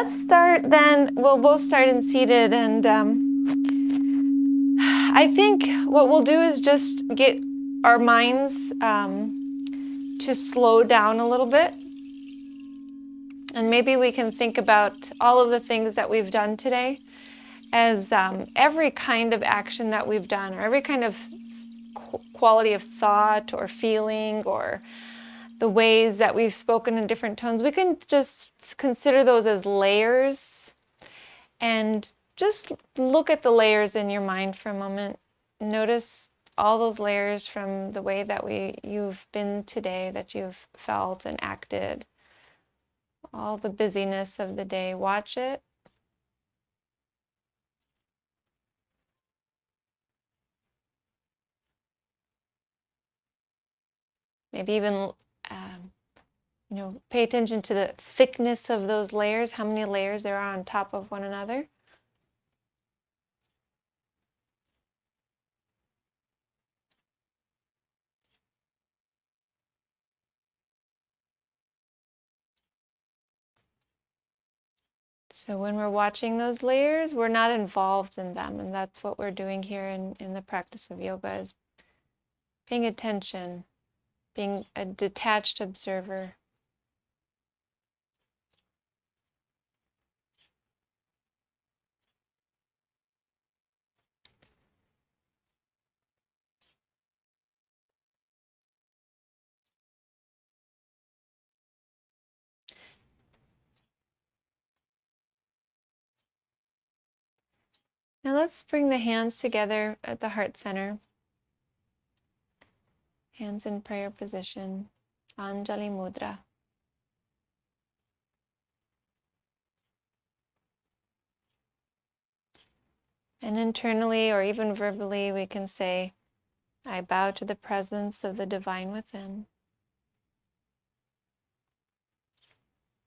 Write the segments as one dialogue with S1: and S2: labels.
S1: let's start then. We'll both start in seated, and I think what we'll do is just get our minds to slow down a little bit. And maybe we can think about all of the things that we've done today as every kind of action that we've done, or every kind of quality of thought or feeling, or the ways that we've spoken in different tones. We can just consider those as layers, and just look at the layers in your mind for a moment. Notice all those layers from the way that you've been today, that you've felt and acted, all the busyness of the day. Watch it. Maybe even pay attention to the thickness of those layers, how many layers there are on top of one another. So when we're watching those layers, we're not involved in them, and that's what we're doing here in the practice of yoga, is paying attention, being a detached observer. Now let's bring the hands together at the heart center. Hands in prayer position, Anjali Mudra. And internally or even verbally, we can say, I bow to the presence of the divine within.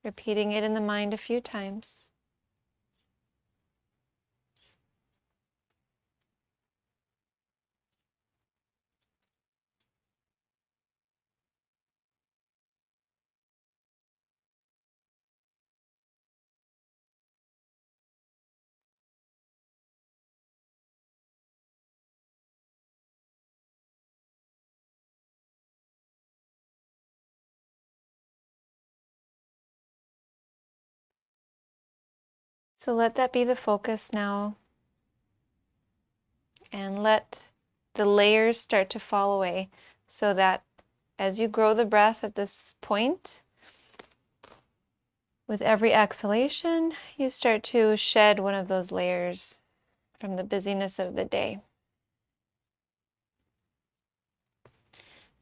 S1: Repeating it in the mind a few times. So let that be the focus now, and let the layers start to fall away, so that as you grow the breath at this point, with every exhalation, you start to shed one of those layers from the busyness of the day.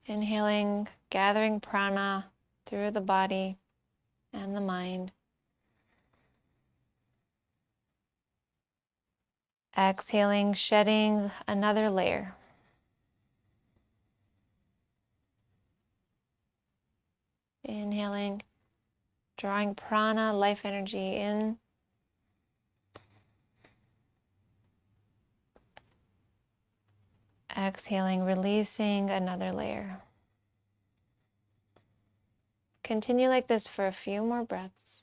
S1: Inhaling, gathering prana through the body and the mind. Exhaling, shedding another layer. Inhaling, drawing prana, life energy in. Exhaling, releasing another layer. Continue like this for a few more breaths.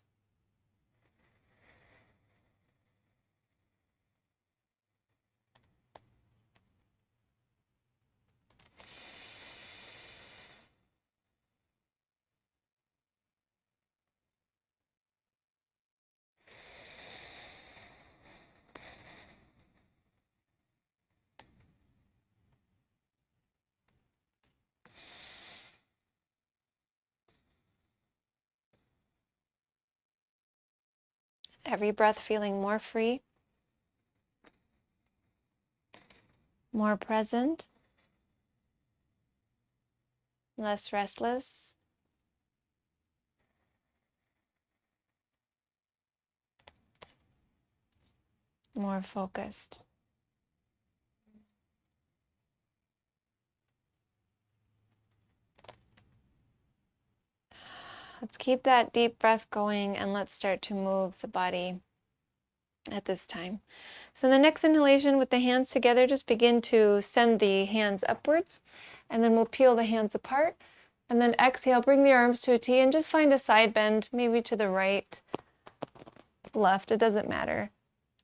S1: Every breath feeling more free, more present, less restless. More focused. Let's keep that deep breath going, and let's start to move the body at this time. So in the next inhalation, with the hands together, just begin to send the hands upwards, and then we'll peel the hands apart. And then exhale, bring the arms to a T, and just find a side bend, maybe to the right. left, it doesn't matter.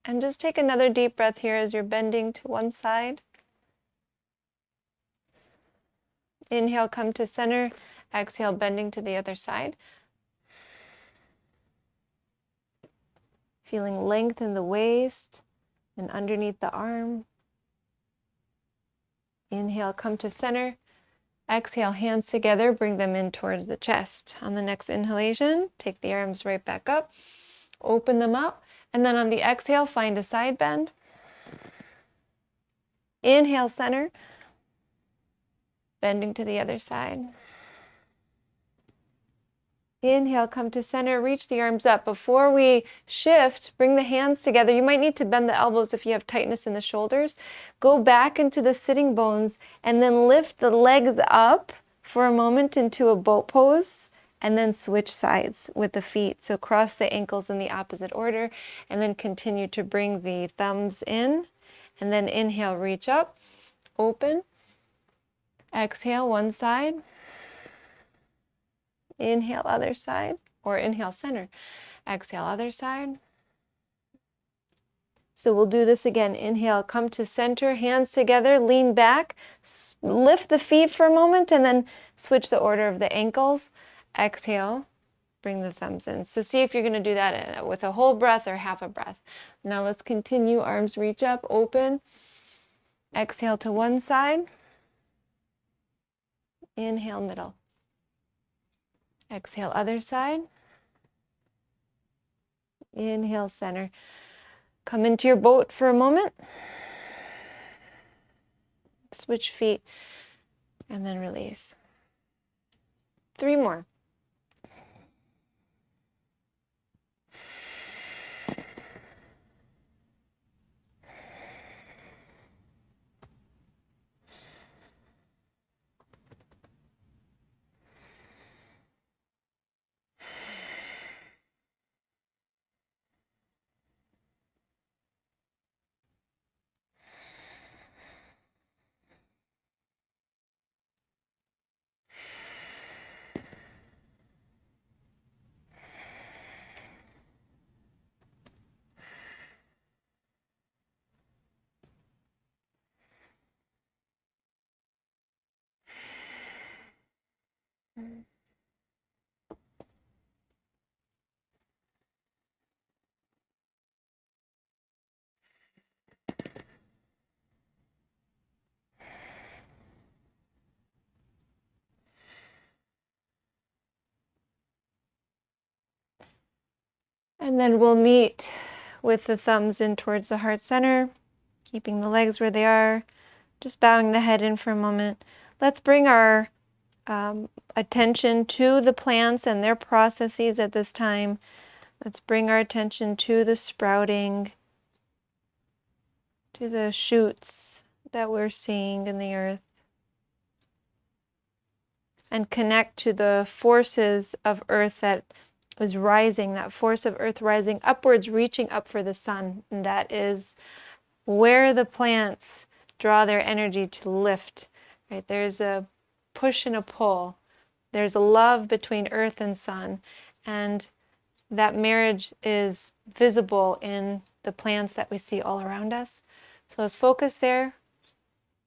S1: And just take another deep breath here as you're bending to one side. Inhale, come to center. Exhale, bending to the other side. Feeling length in the waist and underneath the arm. Inhale, come to center. Exhale, hands together, bring them in towards the chest. On the next inhalation, take the arms right back up, open them up, and then on the exhale, find a side bend. Inhale, center, bending to the other side. Inhale, come to center, reach the arms up. Before we shift, bring the hands together. You might need to bend the elbows if you have tightness in the shoulders. Go back into the sitting bones and then lift the legs up for a moment into a boat pose, and then switch sides with the feet. So cross the ankles in the opposite order, and then continue to bring the thumbs in, and then inhale, reach up, open. Exhale, one side. Inhale, other side, or inhale, center. Exhale, other side. So we'll do this again. Inhale, come to center, hands together, lean back, lift the feet for a moment, and then switch the order of the ankles. Exhale, bring the thumbs in. So see if you're going to do that with a whole breath or half a breath. Now let's continue. Arms reach up, open. Exhale to one side. Inhale, middle. Exhale, other side. Inhale, center. Come into your boat for a moment. Switch feet and then release. 3 more. And then we'll meet with the thumbs in towards the heart center, keeping the legs where they are, just bowing the head in for a moment. Let's bring our attention to the plants and their processes at this time. Let's bring our attention to the sprouting, to the shoots that we're seeing in the earth, and connect to the forces of earth that is rising, that force of earth rising upwards, reaching up for the sun. And that is where the plants draw their energy to lift, right? There's a push and a pull. There's a love between earth and sun, and that marriage is visible in the plants that we see all around us. So let's focus there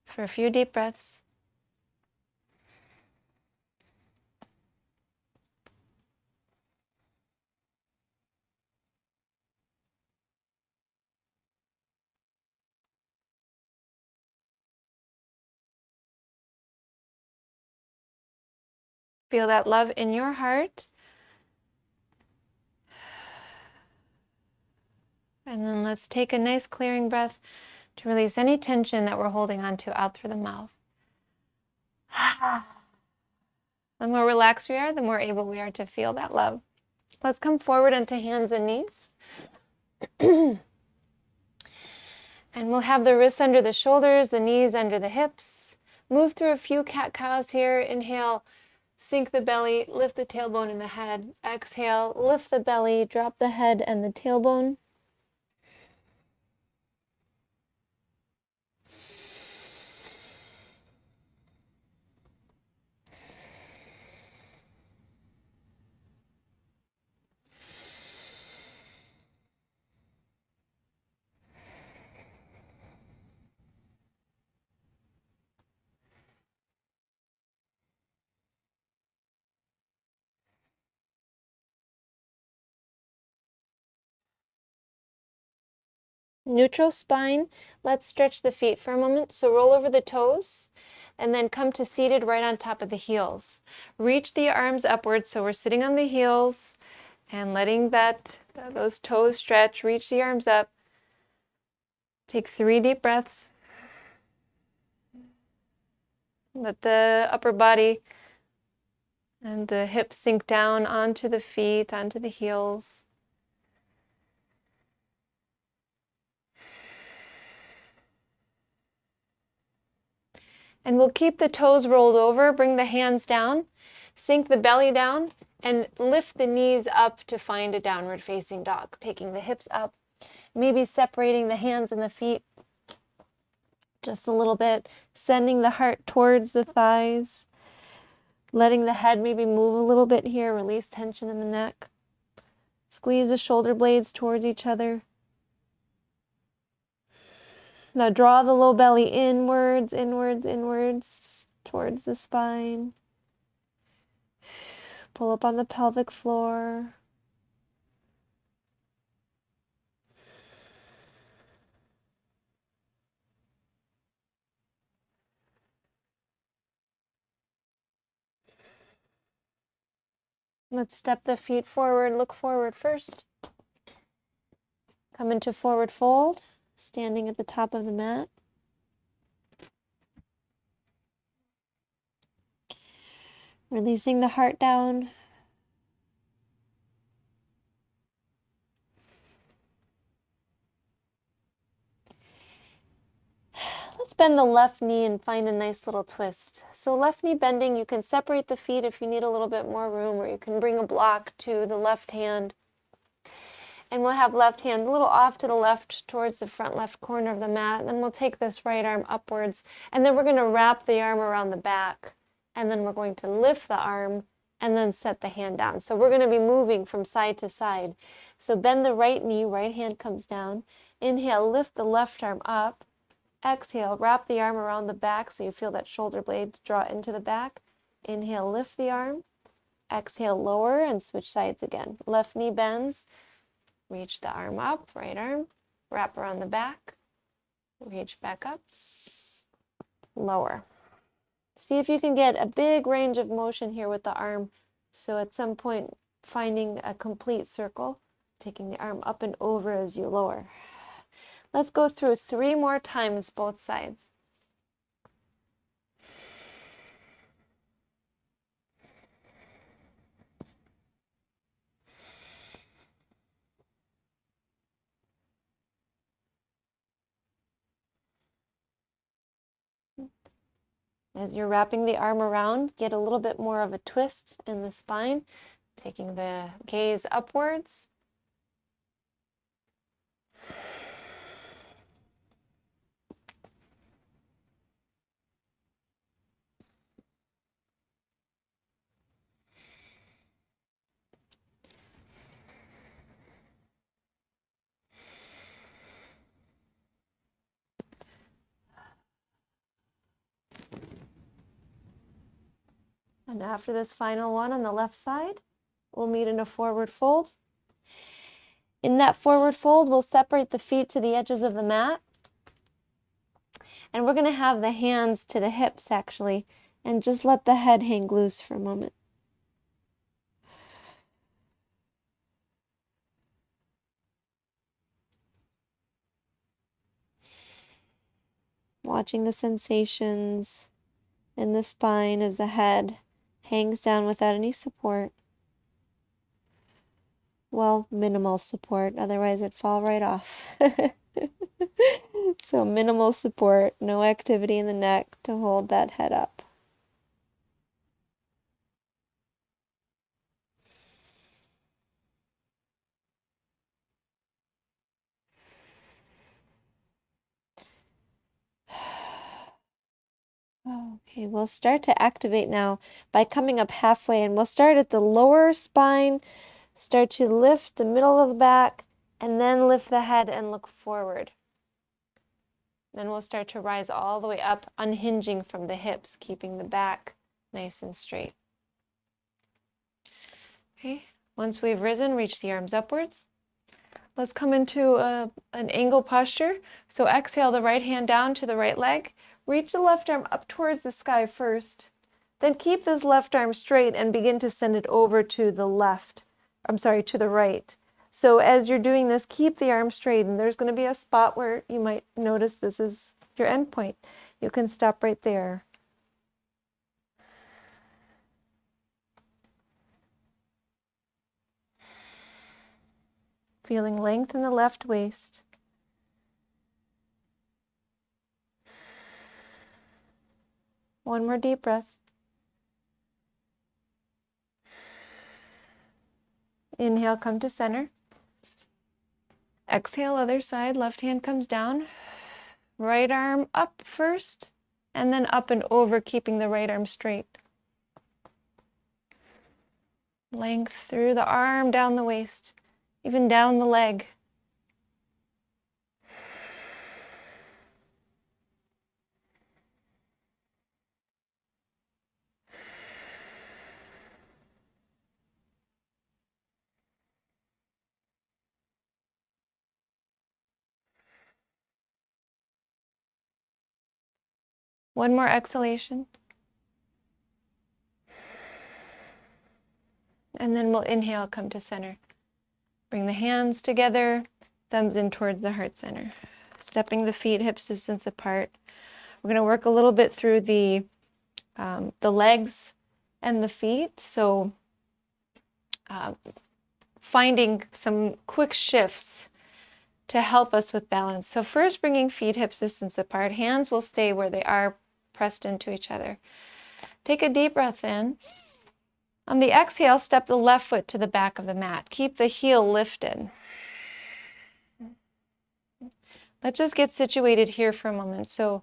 S1: for a few deep breaths. Feel that love in your heart. And then let's take a nice clearing breath to release any tension that we're holding on to out through the mouth. The more relaxed we are, the more able we are to feel that love. Let's come forward onto hands and knees. And we'll have the wrists under the shoulders, the knees under the hips. Move through a few cat-cows here. Inhale, sink the belly, lift the tailbone and the head. Exhale, lift the belly, drop the head and the tailbone. Neutral spine. Let's stretch the feet for a moment. So roll over the toes and then come to seated right on top of the heels. Reach the arms upwards, so we're sitting on the heels and letting those toes stretch. Reach the arms up. Take 3 deep breaths. Let the upper body and the hips sink down onto the feet, onto the heels. And we'll keep the toes rolled over, bring the hands down, sink the belly down, and lift the knees up to find a downward facing dog. Taking the hips up, maybe separating the hands and the feet just a little bit, sending the heart towards the thighs, letting the head maybe move a little bit here, release tension in the neck. Squeeze the shoulder blades towards each other. Now draw the low belly inwards, inwards, inwards, towards the spine. Pull up on the pelvic floor. Let's step the feet forward, look forward first. Come into forward fold, standing at the top of the mat. Releasing the heart down. Let's bend the left knee and find a nice little twist. So left knee bending, you can separate the feet if you need a little bit more room, or you can bring a block to the left hand. And we'll have left hand a little off to the left towards the front left corner of the mat. And then we'll take this right arm upwards. And then we're going to wrap the arm around the back. And then we're going to lift the arm and then set the hand down. So we're going to be moving from side to side. So bend the right knee, right hand comes down. Inhale, lift the left arm up. Exhale, wrap the arm around the back so you feel that shoulder blade draw into the back. Inhale, lift the arm. Exhale, lower and switch sides again. Left knee bends. Reach the arm up, right arm, wrap around the back, reach back up, lower. See if you can get a big range of motion here with the arm. So at some point, finding a complete circle, taking the arm up and over as you lower. Let's go through 3 more times, both sides. As you're wrapping the arm around, get a little bit more of a twist in the spine, taking the gaze upwards. And after this final one on the left side, we'll meet in a forward fold. In that forward fold, we'll separate the feet to the edges of the mat. And we're going to have the hands to the hips, actually, and just let the head hang loose for a moment. Watching the sensations in the spine as the head hangs down without any support. Well, minimal support, otherwise it'd fall right off. So minimal support, no activity in the neck to hold that head up. Okay, we'll start to activate now by coming up halfway, and we'll start at the lower spine, start to lift the middle of the back, and then lift the head and look forward. Then we'll start to rise all the way up, unhinging from the hips, keeping the back nice and straight. Okay, once we've risen, reach the arms upwards. Let's come into an angle posture. So exhale the right hand down to the right leg. Reach the left arm up towards the sky first. Then keep this left arm straight and begin to send it over to the left. To the right. So as you're doing this, keep the arm straight, and there's going to be a spot where you might notice this is your end point. You can stop right there. Feeling length in the left waist. One more deep breath. Inhale, come to center. Exhale, other side. Left hand comes down. Right arm up first, and then up and over, keeping the right arm straight. Length through the arm, down the waist, even down the leg. One more exhalation. And then we'll inhale, come to center. Bring the hands together, thumbs in towards the heart center. Stepping the feet hips distance apart. We're going to work a little bit through the legs and the feet. So finding some quick shifts to help us with balance. So first, bringing feet hips distance apart. Hands will stay where they are, pressed into each other. Take a deep breath in. On the exhale, step the left foot to the back of the mat. Keep the heel lifted. Let's just get situated here for a moment. So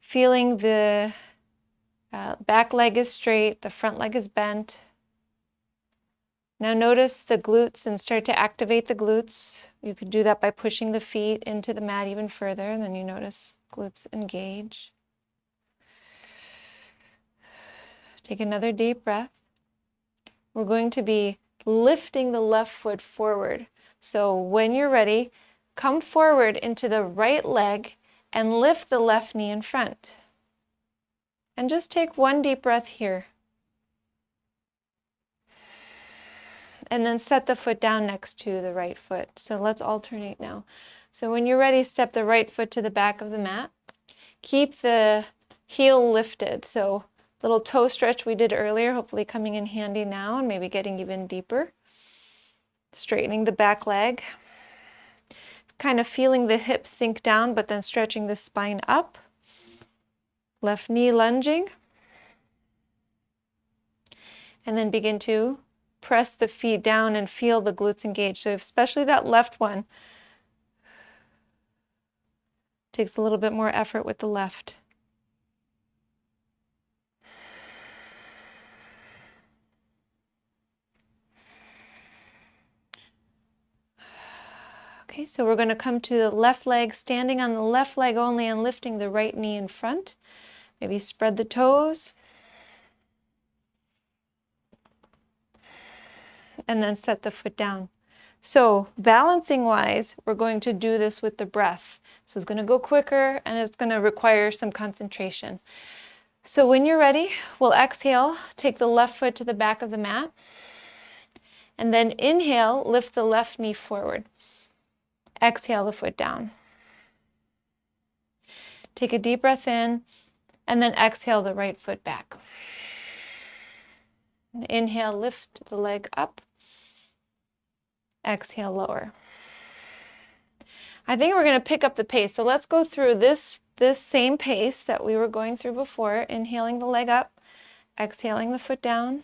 S1: feeling the back leg is straight, the front leg is bent. Now notice the glutes and start to activate the glutes. You could do that by pushing the feet into the mat even further, and then you notice glutes engage. Take another deep breath. We're going to be lifting the left foot forward. So when you're ready, come forward into the right leg and lift the left knee in front. And just take one deep breath here. And then set the foot down next to the right foot. So let's alternate now. So when you're ready, step the right foot to the back of the mat. Keep the heel lifted. So little toe stretch we did earlier, hopefully coming in handy now and maybe getting even deeper. Straightening the back leg. Kind of feeling the hips sink down, but then stretching the spine up. Left knee lunging. And then begin to press the feet down and feel the glutes engage. So especially that left one. Takes a little bit more effort with the left. Okay, so we're going to come to the left leg, standing on the left leg only and lifting the right knee in front. Maybe spread the toes. And then set the foot down. So balancing wise, we're going to do this with the breath. So it's going to go quicker and it's going to require some concentration. So when you're ready, we'll exhale, take the left foot to the back of the mat. And then inhale, lift the left knee forward. Exhale the foot down. Take a deep breath in, and then exhale the right foot back. Inhale, lift the leg up. Exhale, lower. I think we're going to pick up the pace. So let's go through this same pace that we were going through before. Inhaling the leg up, exhaling the foot down.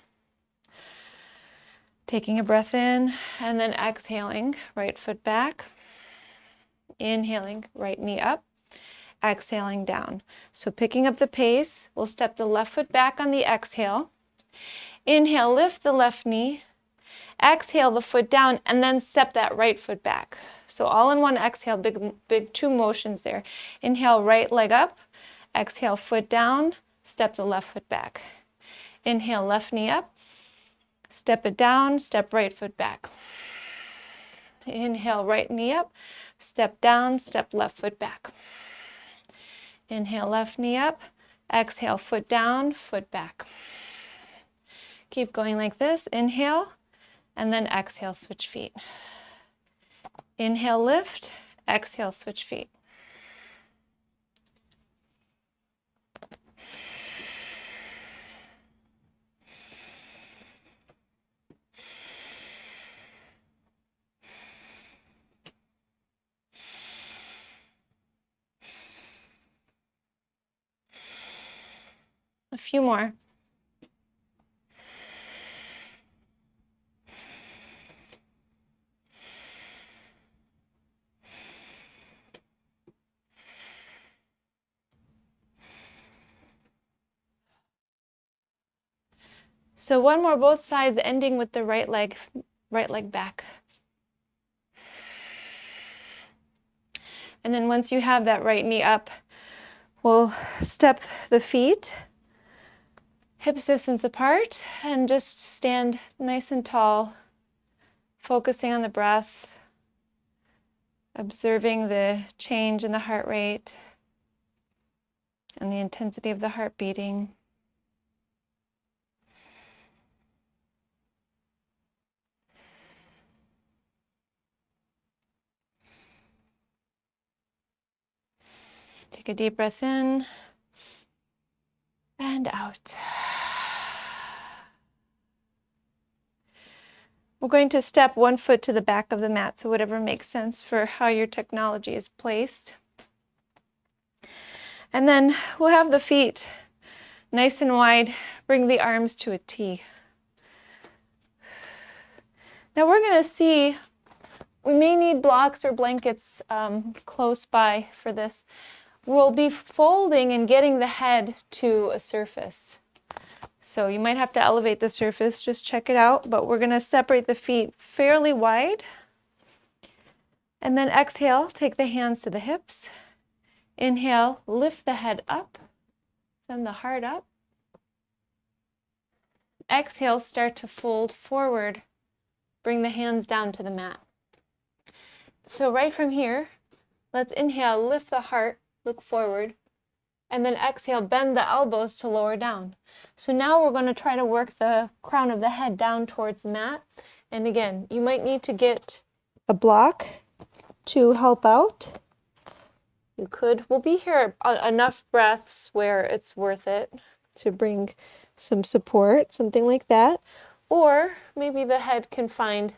S1: Taking a breath in, and then exhaling, right foot back. Inhaling, right knee up, exhaling down. So picking up the pace, we'll step the left foot back on the exhale. Inhale, lift the left knee. Exhale the foot down, and then step that right foot back. So all in one exhale, big two motions there. Inhale, right leg up. Exhale, foot down. Step the left foot back. Inhale, left knee up. Step it down, step right foot back. Inhale, right knee up, step down, step left foot back. Inhale, left knee up, exhale, foot down, foot back. Keep going like this. Inhale, and then exhale, switch feet. Inhale, lift, exhale, switch feet. A few more. So one more, both sides, ending with the right leg back. And then once you have that right knee up, we'll step the feet hips distance apart and just stand nice and tall, focusing on the breath, observing the change in the heart rate and the intensity of the heart beating. Take a deep breath in and out. We're going to step one foot to the back of the mat, so whatever makes sense for how your technology is placed. And then we'll have the feet nice and wide, bring the arms to a T. Now we're going to see, we may need blocks or blankets close by for this. We'll be folding and getting the head to a surface. So you might have to elevate the surface, just check it out, but we're going to separate the feet fairly wide. And then exhale, take the hands to the hips. Inhale, lift the head up, send the heart up. Exhale, start to fold forward, bring the hands down to the mat. So right from here, let's inhale, lift the heart, look forward, and then exhale, bend the elbows to lower down. So now we're going to try to work the crown of the head down towards the mat. And again, you might need to get a block to help out. You could, we'll be here enough breaths where it's worth it to bring some support, something like that. Or maybe the head can find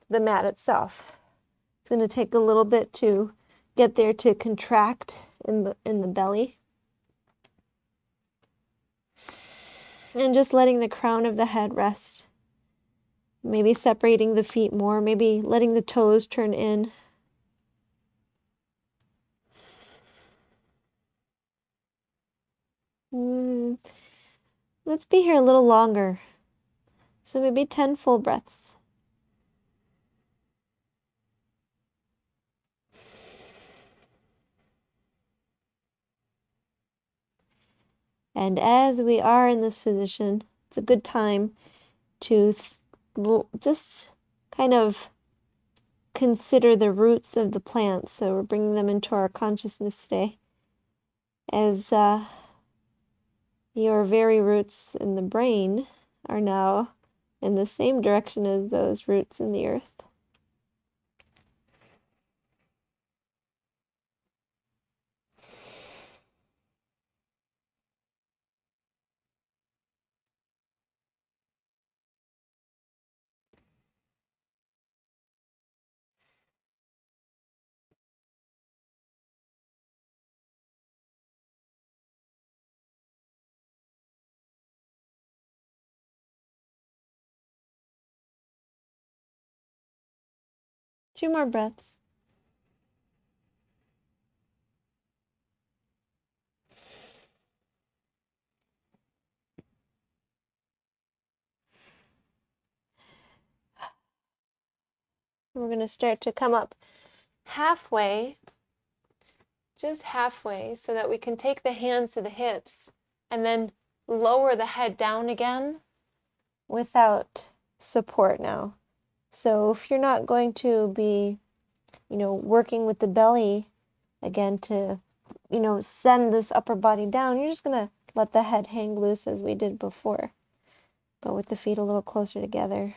S1: the mat itself. It's going to take a little bit to get there to contract in the belly. And just letting the crown of the head rest. Maybe separating the feet more, maybe letting the toes turn in. Let's be here a little longer. So maybe 10 full breaths. And as we are in this position, it's a good time to just kind of consider the roots of the plants. So we're bringing them into our consciousness today. As your very roots in the brain are now in the same direction as those roots in the earth. Two more breaths. We're going to start to come up halfway, just halfway, so that we can take the hands to the hips and then lower the head down again without support now.
S2: So if you're not going to be, working with the belly again to, send this upper body down, you're just going to let the head hang loose as we did before, but with the feet a little closer together.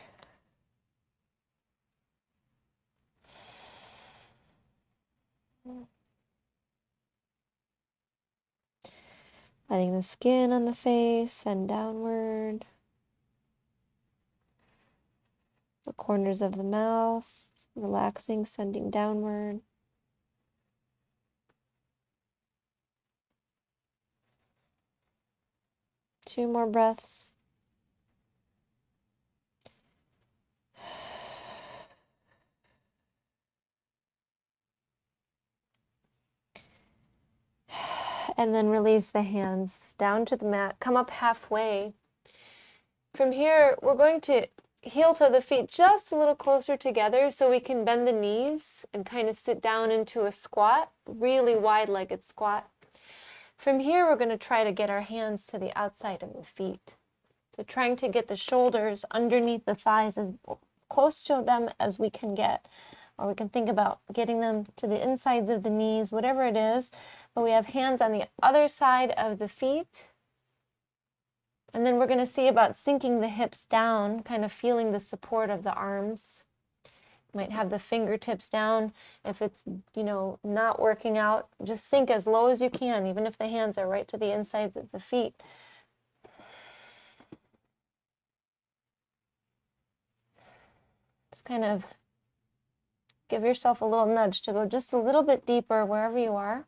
S2: Letting the skin on the face send downward. The corners of the mouth, relaxing, sending downward. Two more breaths. And then release the hands down to the mat. Come up halfway. From here, we're going to heel toe the feet just a little closer together so we can bend the knees and kind of sit down into a squat, really wide-legged squat. From here, we're going to try to get our hands to the outside of the feet. So trying to get the shoulders underneath the thighs as close to them as we can get. Or we can think about getting them to the insides of the knees, whatever it is. But we have hands on the other side of the feet. And then we're going to see about sinking the hips down, kind of feeling the support of the arms. You might have the fingertips down. If it's, not working out, just sink as low as you can, even if the hands are right to the insides of the feet. Just kind of give yourself a little nudge to go just a little bit deeper wherever you are.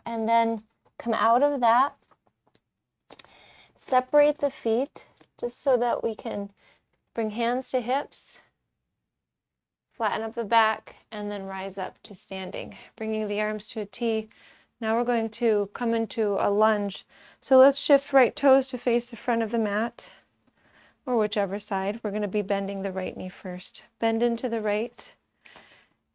S2: And then come out of that. Separate the feet just so that we can bring hands to hips. Flatten up the back and then rise up to standing, bringing the arms to a T. Now we're going to come into a lunge. So let's shift right toes to face the front of the mat, or whichever side. We're going to be bending the right knee first. Bend into the right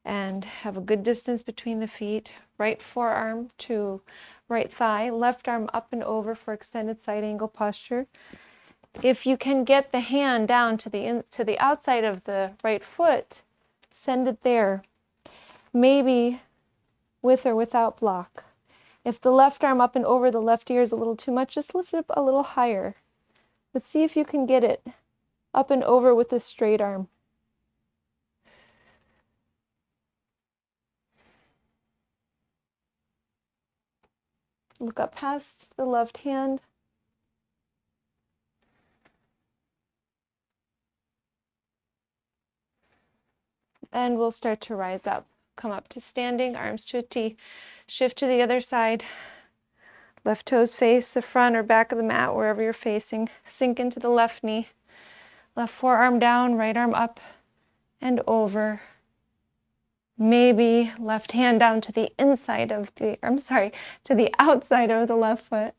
S2: and have a good distance between the feet. Right forearm to right thigh, left arm up and over for extended side angle posture. If you can get the hand down to the outside of the right foot, send it there, maybe with or without block. If the left arm up and over the left ear is a little too much, just lift it up a little higher. But see if you can get it up and over with a straight arm. Look up past the left hand. And we'll start to rise up. Come up to standing, arms to a T. Shift to the other side. Left toes face the front or back of the mat, wherever you're facing. Sink into the left knee. Left forearm down, right arm up and over. Maybe left hand down to the inside of the, to the outside of the left foot.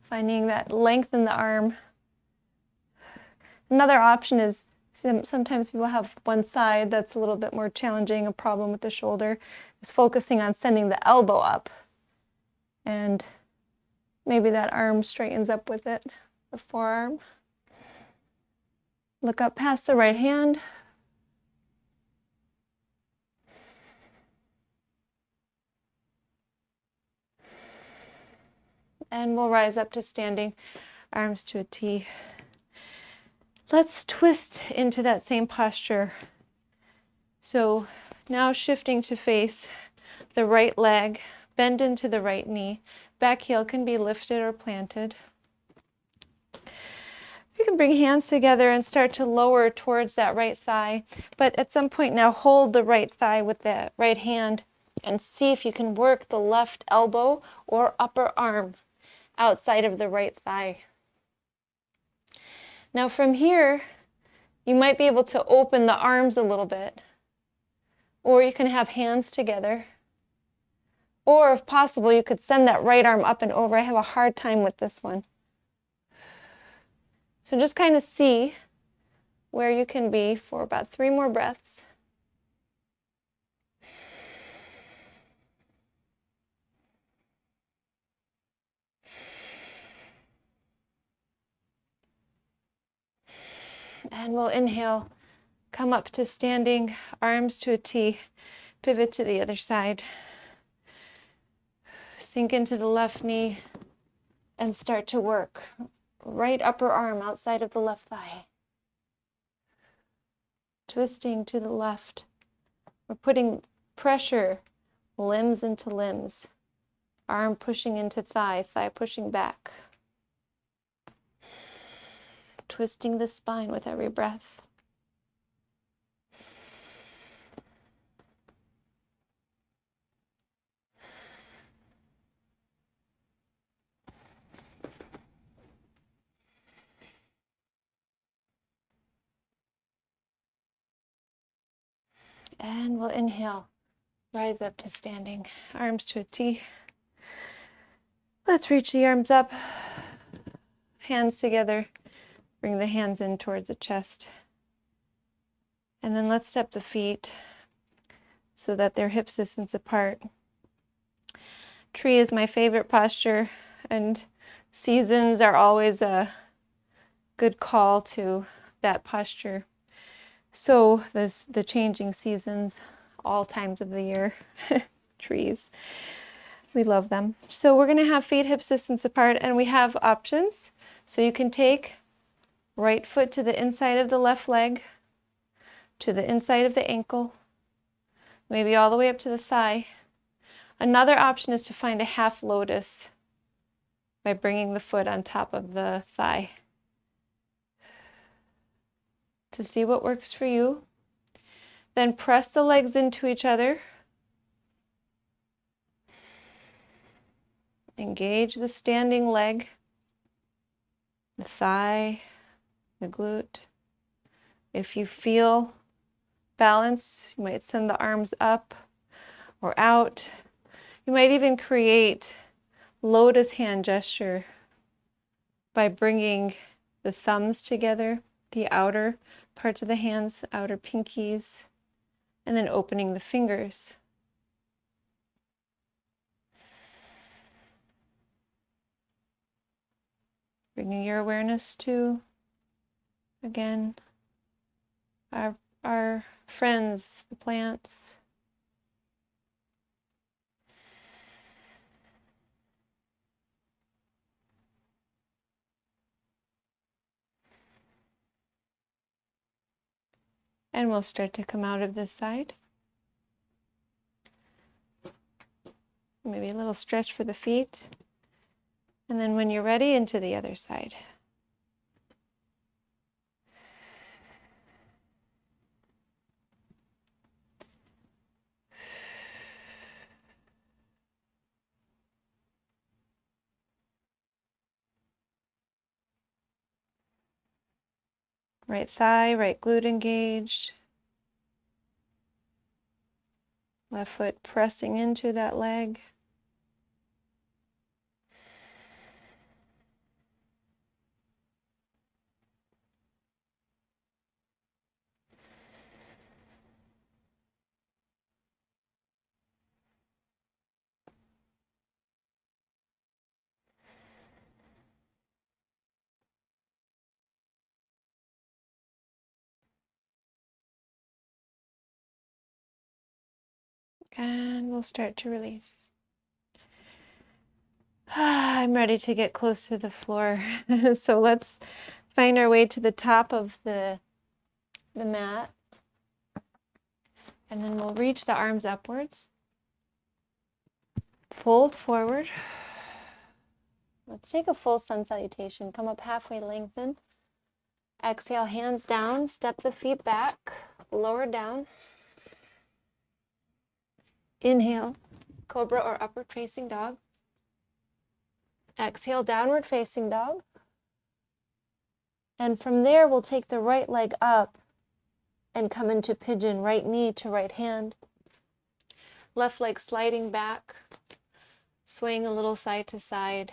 S2: Finding that length in the arm. Another option is sometimes people have one side that's a little bit more challenging, a problem with the shoulder, is focusing on sending the elbow up. And maybe that arm straightens up with it, the forearm. Look up past the right hand. And we'll rise up to standing, arms to a T. Let's twist into that same posture. So now shifting to face the right leg, bend into the right knee. Back heel can be lifted or planted. You can bring hands together and start to lower towards that right thigh, but at some point now hold the right thigh with the right hand and see if you can work the left elbow or upper arm outside of the right thigh. Now from here, you might be able to open the arms a little bit, or you can have hands together, or if possible, you could send that right arm up and over. I have a hard time with this one. So just kind of see where you can be for about 3 more breaths.
S1: And we'll inhale, come up to standing, arms to a T, pivot to the other side. Sink into the left knee and start to work. Right upper arm outside of the left thigh. Twisting to the left. We're putting pressure, limbs into limbs. Arm pushing into thigh, thigh pushing back. Twisting the spine with every breath. And we'll inhale, rise up to standing, arms to a T. Let's reach the arms up, hands together, bring the hands in towards the chest. And then let's step the feet so that they're hip distance apart. Tree is my favorite posture, and seasons are always a good call to that posture. So the changing seasons, all times of the year, trees, we love them. So we're going to have feet hip distance apart, and we have options. So you can take right foot to the inside of the left leg, to the inside of the ankle, maybe all the way up to the thigh. Another option is to find a half lotus by bringing the foot on top of the thigh. To see what works for you. Then press the legs into each other. Engage the standing leg, the thigh, the glute. If you feel balance, you might send the arms up or out. You might even create lotus hand gesture by bringing the thumbs together, the outer parts of the hands, outer pinkies, and then opening the fingers. Bringing your awareness to, again, our friends, the plants. And we'll start to come out of this side. Maybe a little stretch for the feet. And then when you're ready, into the other side. Right thigh, right glute engaged. Left foot pressing into that leg. And we'll start to release. I'm ready to get close to the floor. So let's find our way to the top of the mat. And then we'll reach the arms upwards. Fold forward. Let's take a full sun salutation. Come up halfway, lengthen. Exhale, hands down, step the feet back, lower down. Inhale, cobra or upward facing dog. Exhale, downward facing dog. And from there, we'll take the right leg up and come into pigeon, right knee to right hand. Left leg sliding back, swaying a little side to side.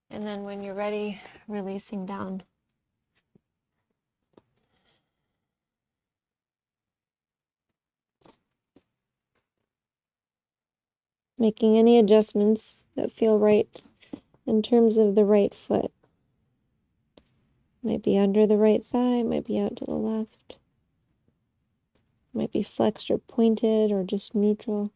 S1: And then when you're ready, releasing down. Making any adjustments that feel right in terms of the right foot.
S2: Might be under the right thigh, might be out to the left. Might be flexed or pointed or just neutral.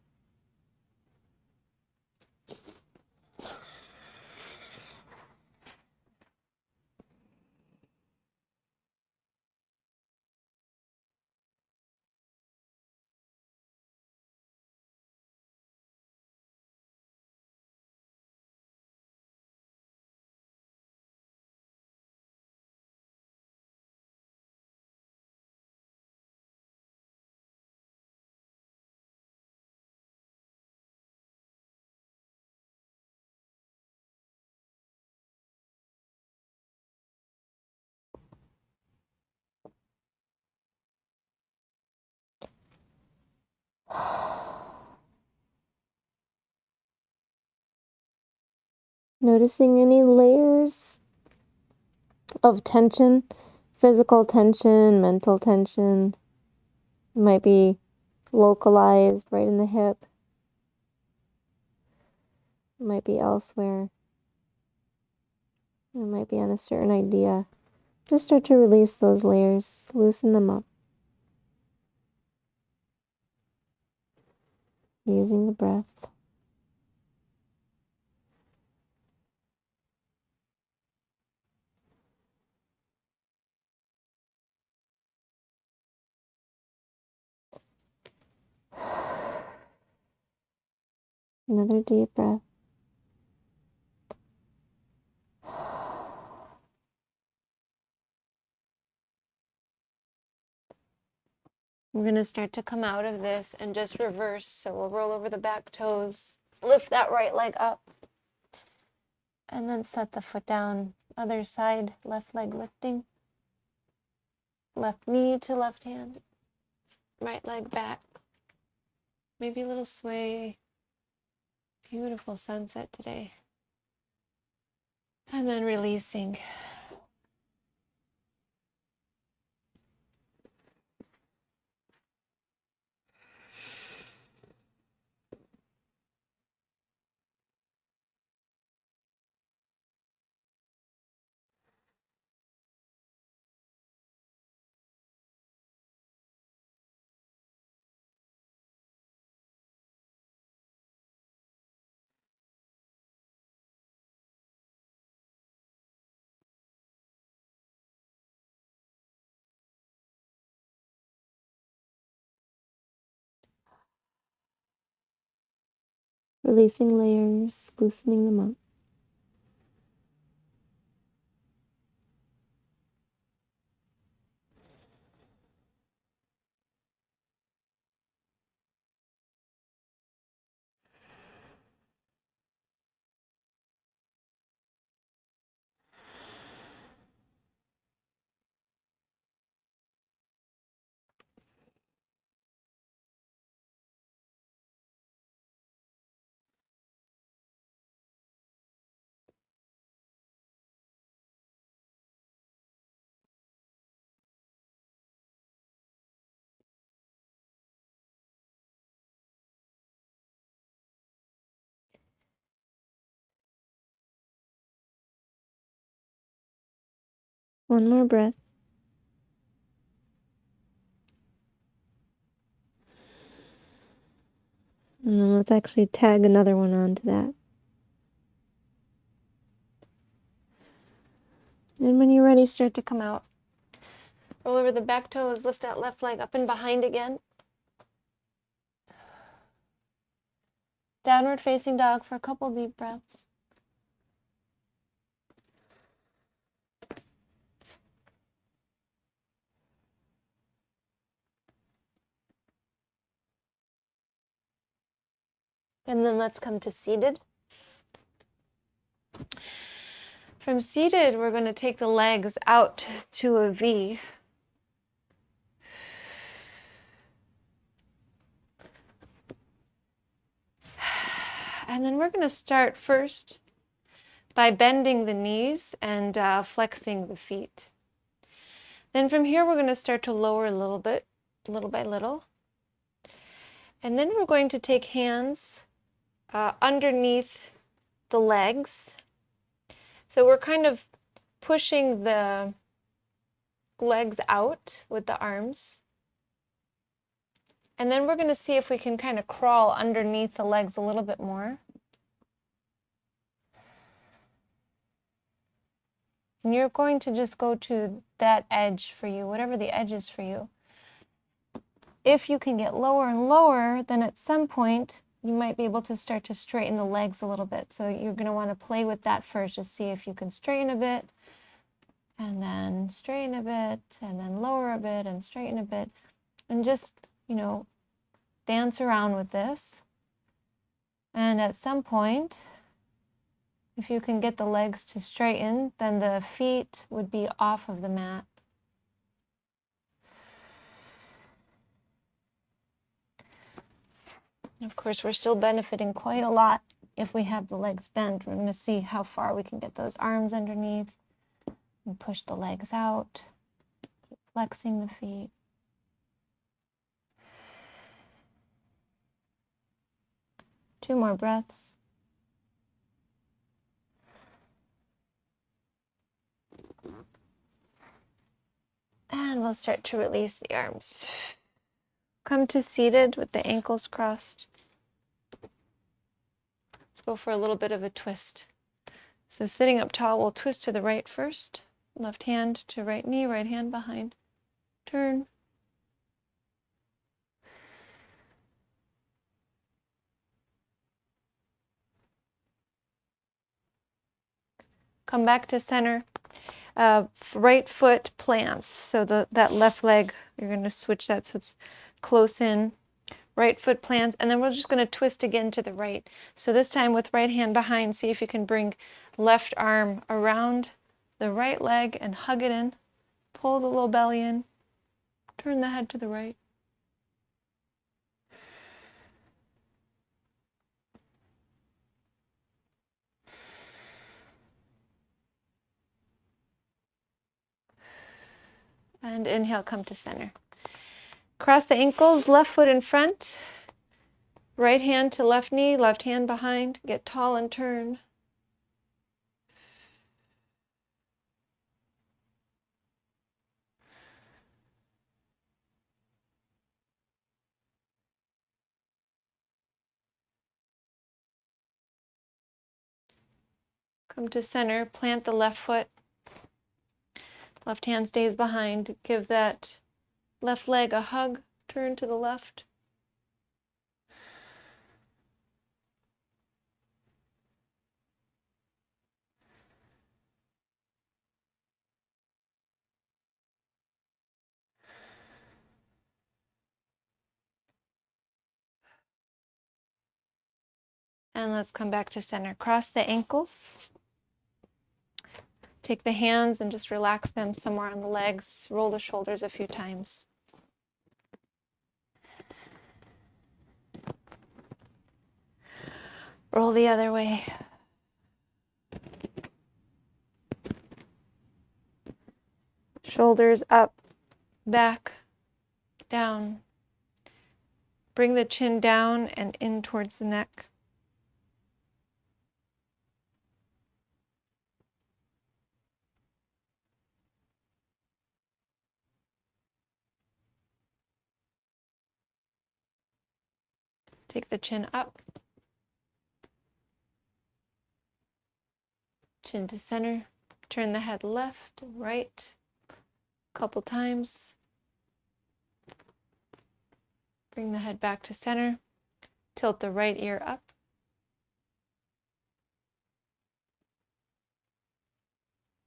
S2: Noticing any layers of tension, physical tension, mental tension. It might be localized right in the hip. It might be elsewhere. It might be on a certain idea. Just start to release those layers, loosen them up. Using the breath. Another deep breath. We're going to start to come out of this and just reverse. So we'll roll over the back toes, lift that right leg up, and then set the foot down. Other side, left leg lifting. Left knee to left hand. Right leg back. Maybe a little sway. Beautiful sunset today. And then releasing. Releasing layers, loosening them up. One more breath. And then let's actually tag another one onto that. And when you're ready, start to come out. Roll over the back toes, lift that left leg up and behind again. Downward facing dog for a couple deep breaths. And then let's come to seated. From seated, we're going to take the legs out to a V. And then we're going to start first by bending the knees and flexing the feet. Then from here, we're going to start to lower a little bit, little by little. And then we're going to take hands underneath the legs. So we're kind of pushing the legs out with the arms. And then we're going to see if we can kind of crawl underneath the legs a little bit more. And you're going to just go to that edge for you, whatever the edge is for you. If you can get lower and lower, then at some point you might be able to start to straighten the legs a little bit. So you're going to want to play with that first, just see if you can straighten a bit, and then straighten a bit, and then lower a bit, and straighten a bit. And just, you know, dance around with this. And at some point, if you can get the legs to straighten, then the feet would be off of the mat. Of course, we're still benefiting quite a lot if we have the legs bent. We're going to see how far we can get those arms underneath and push the legs out, keep flexing the feet. Two more breaths. And we'll start to release the arms. Come to seated with the ankles crossed. Let's go for a little bit of a twist. So sitting up tall, we'll twist to the right first. Left hand to right knee, right hand behind. Turn. Come back to center. Right foot plants. So that left leg, you're going to switch that so it's close in. Right foot plants, and then we're just going to twist again to the right. So this time with right hand behind, see if you can bring left arm around the right leg and hug it in. Pull the little belly in. Turn the head to the right. And inhale, come to center. Cross the ankles, left foot in front. Right hand to left knee, left hand behind. Get tall and turn. Come to center, plant the left foot. Left hand stays behind. Give that left leg a hug. Turn to the left. And let's come back to center. Cross the ankles. Take the hands and just relax them somewhere on the legs. Roll the shoulders a few times. Roll the other way. Shoulders up, back, down. Bring the chin down and in towards the neck. Take the chin up. Chin to center. Turn the head left, right, a couple times. Bring the head back to center. Tilt the right ear up.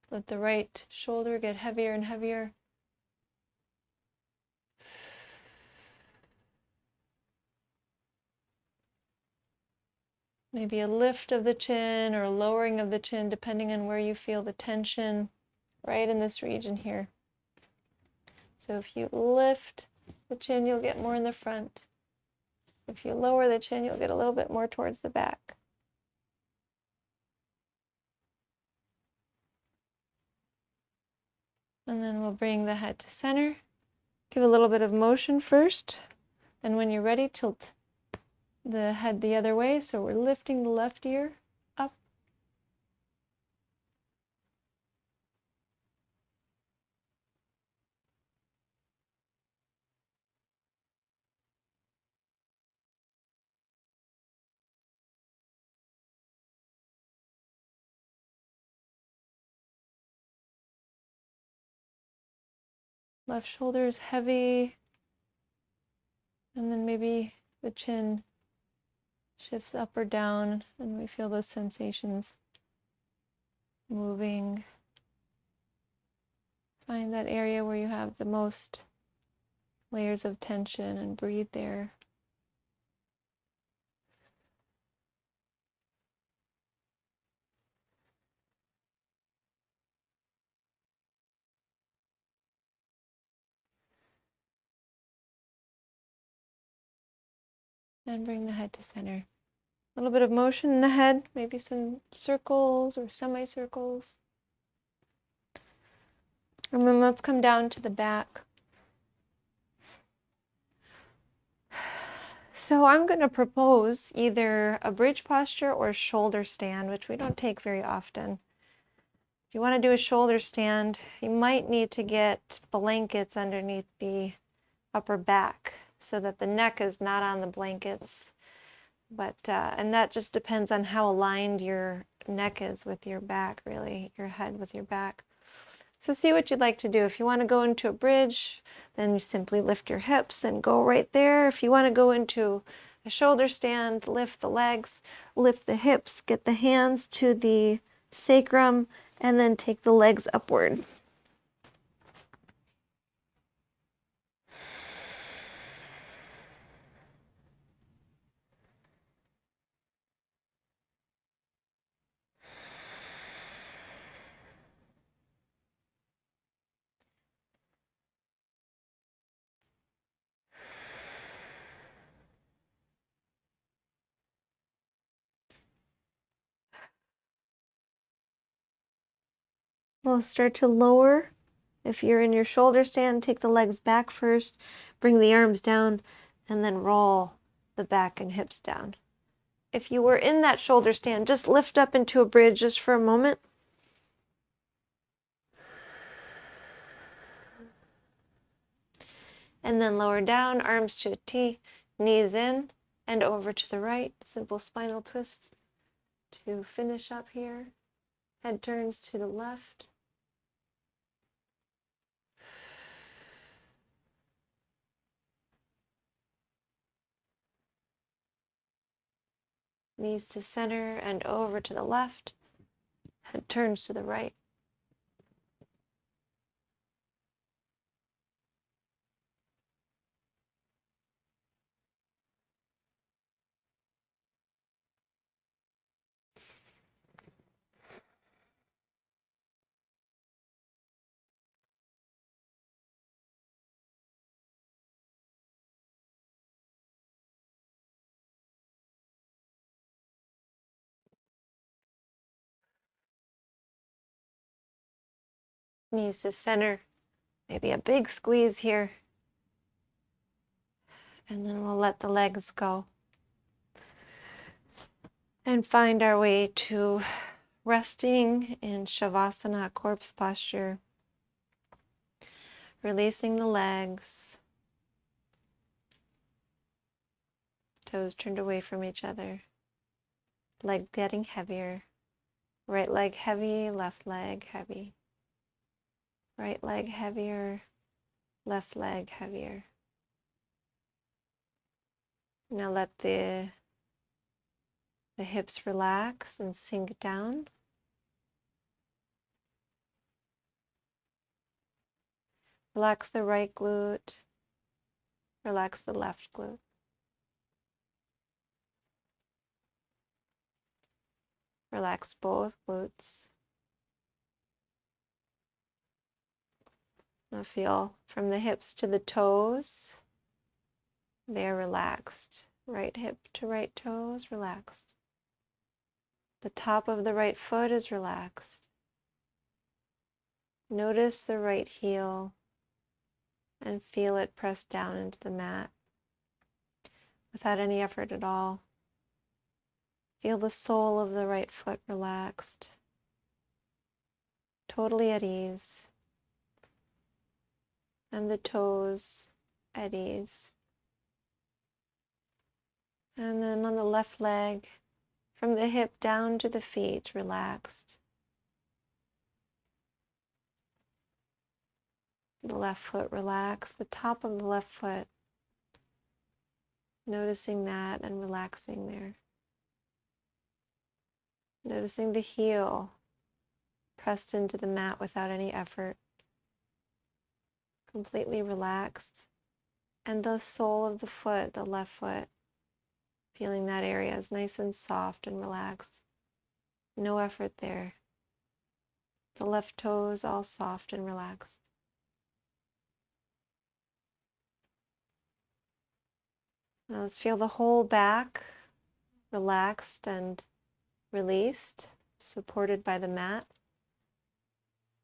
S2: Let the right shoulder get heavier and heavier. Maybe a lift of the chin or a lowering of the chin, depending on where you feel the tension, right in this region here. So if you lift the chin, you'll get more in the front. If you lower the chin, you'll get a little bit more towards the back. And then we'll bring the head to center. Give a little bit of motion first. And when you're ready, tilt the head the other way. So we're lifting the left ear up.
S1: Left shoulder is heavy. And then maybe the chin shifts up or down, and we feel those sensations moving. Find that area where you have the most layers of tension and breathe there. And bring the head to center. A little bit of motion in the head, maybe some circles or semicircles. And then let's come down to the back. So I'm going to propose either a bridge posture or a shoulder stand, which we don't take very often. If you want to do a shoulder stand, you might need to get blankets underneath the upper back so that the neck is not on the blankets. But and that just depends on how aligned your neck is with your back, really, your head with your back. So see what you'd like to do. If you want to go into a bridge, then you simply lift your hips and go right there. If you want to go into a shoulder stand, lift the legs, lift the hips, get the hands to the sacrum, and then take the legs upward. We'll start to lower. If you're in your shoulder stand, take the legs back first, bring the arms down, and then roll the back and hips down. If you were in that shoulder stand, just lift up into a bridge just for a moment. And then lower down, arms to a T, knees in and over to the right. Simple spinal twist to finish up here. Head turns to the left. Knees to center and over to the left. Head turns to the right. Knees to center. Maybe a big squeeze here. And then we'll let the legs go. And find our way to resting in Shavasana, corpse posture. Releasing the legs. Toes turned away from each other. Leg getting heavier. Right leg heavy, left leg heavy. Right leg heavier, left leg heavier. Now let the hips relax and sink down. Relax the right glute. Relax the left glute. Relax both glutes. Now feel from the hips to the toes, they are relaxed. Right hip to right toes, relaxed. The top of the right foot is relaxed. Notice the right heel and feel it press down into the mat without any effort at all. Feel the sole of the right foot relaxed, totally at ease, and the toes at ease. And then on the left leg, from the hip down to the feet, relaxed.
S2: The left foot relax, the top of the left foot, noticing that and relaxing there. Noticing the heel pressed into the mat without any effort, completely relaxed. And the sole of the foot, the left foot, feeling that area is nice and soft and relaxed. No effort there. The left toes all soft and relaxed. Now let's feel the whole back relaxed and released, supported by the mat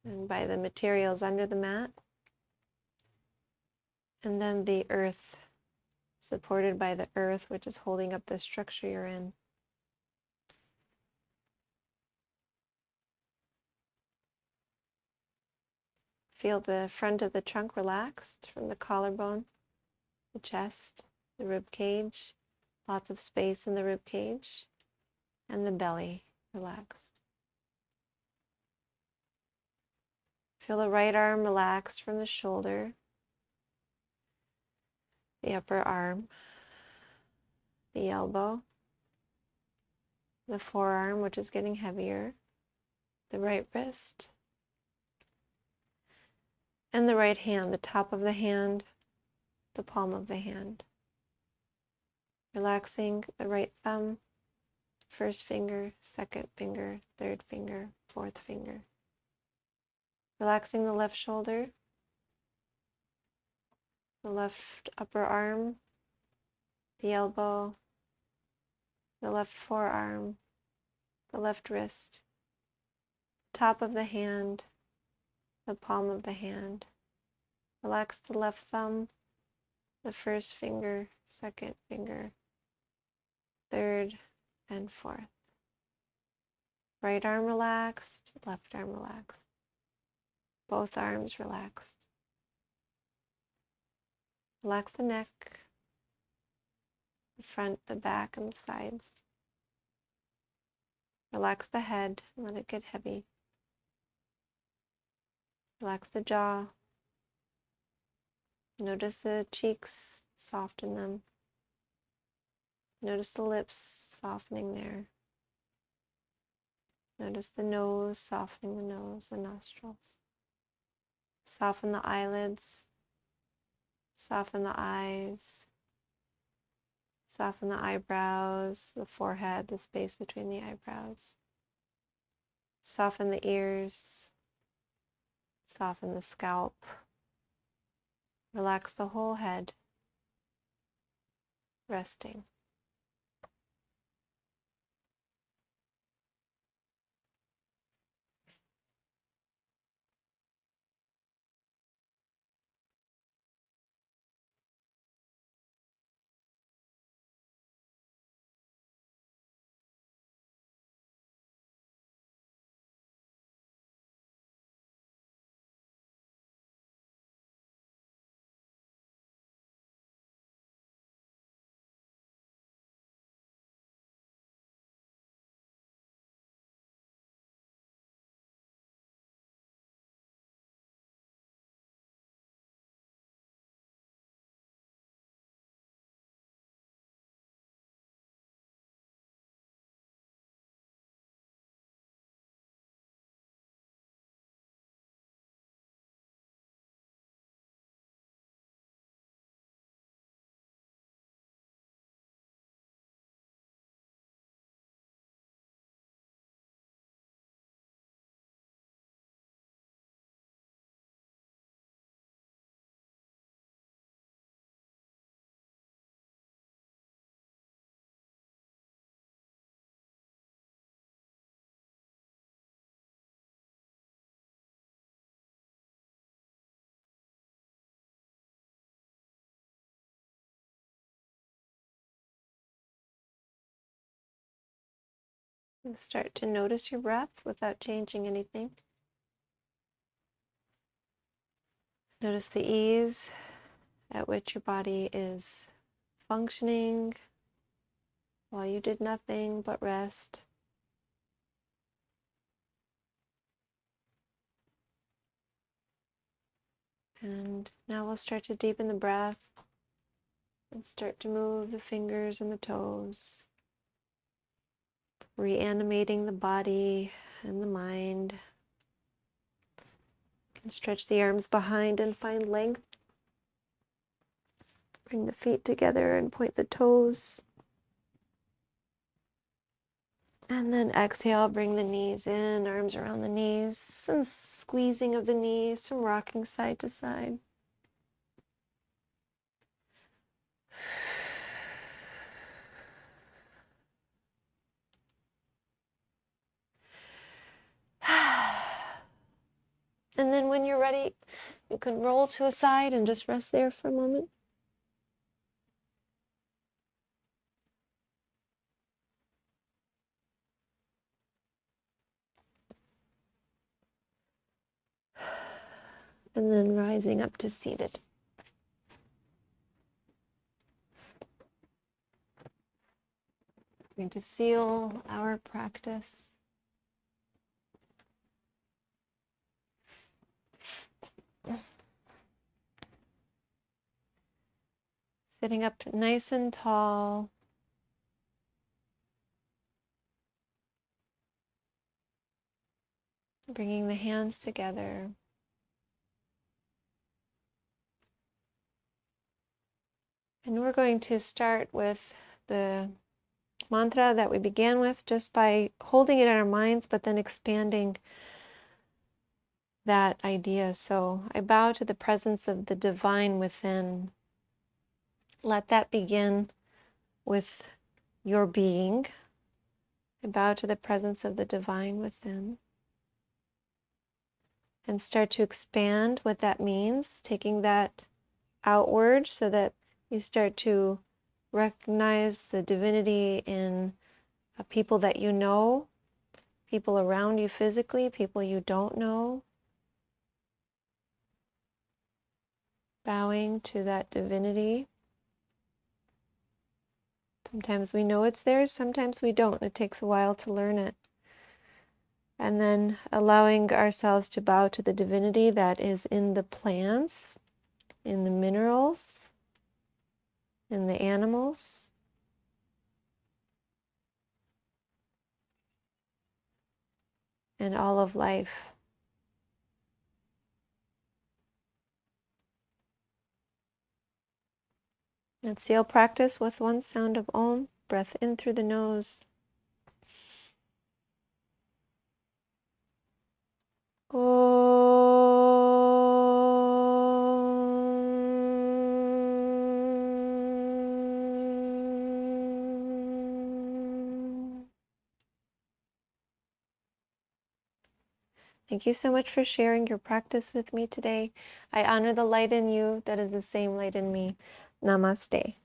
S2: and by the materials under the mat. And then the earth, supported by the earth, which is holding up the structure you're in. Feel the front of the trunk relaxed from the collarbone, the chest, the rib cage, lots of space in the rib cage, and the belly relaxed. Feel the right arm relaxed from the shoulder, the upper arm, the elbow, the forearm, which is getting heavier, the right wrist, and the right hand, the top of the hand, the palm of the hand. Relaxing the right thumb, first finger, second finger, third finger, fourth finger. Relaxing the left shoulder, the left upper arm, the elbow, the left forearm, the left wrist, top of the hand, the palm of the hand. Relax the left thumb, the first finger, second finger, third, and fourth. Right arm relaxed, left arm relaxed. Both arms relaxed. Relax the neck, the front, the back, and the sides. Relax the head, let it get heavy. Relax the jaw. Notice the cheeks, soften them. Notice the lips softening there. Notice the nose, softening the nose, the nostrils. Soften the eyelids. Soften the eyes. Soften the eyebrows, the forehead, the space between the eyebrows. Soften the ears. Soften the scalp. Relax the whole head. Resting. And start to notice your breath without changing anything. Notice the ease at which your body is functioning while you did nothing but rest. And now we'll start to deepen the breath and start to move the fingers and the toes, reanimating the body and the mind. You can stretch the arms behind and find length. Bring the feet together and point the toes. And then exhale, bring the knees in, arms around the knees, some squeezing of the knees, some rocking side to side. And then when you're ready, you can roll to a side and just rest there for a moment. And then rising up to seated. We're going to seal our practice. Sitting up nice and tall. Bringing the hands together. And we're going to start with the mantra that we began with, just by holding it in our minds, but then expanding that idea. So I bow to the presence of the divine within. Let that begin with your being. I bow to the presence of the divine within. And start to expand what that means, taking that outward so that you start to recognize the divinity in people that you know, people around you physically, people you don't know. Bowing to that divinity. Sometimes we know it's there, sometimes we don't. It takes a while to learn it. And then allowing ourselves to bow to the divinity that is in the plants, in the minerals, in the animals, and all of life. And seal practice with one sound of Om, breath in through the nose. Thank you so much for sharing your practice with me today. I honor the light in you that is the same light in me. Namaste.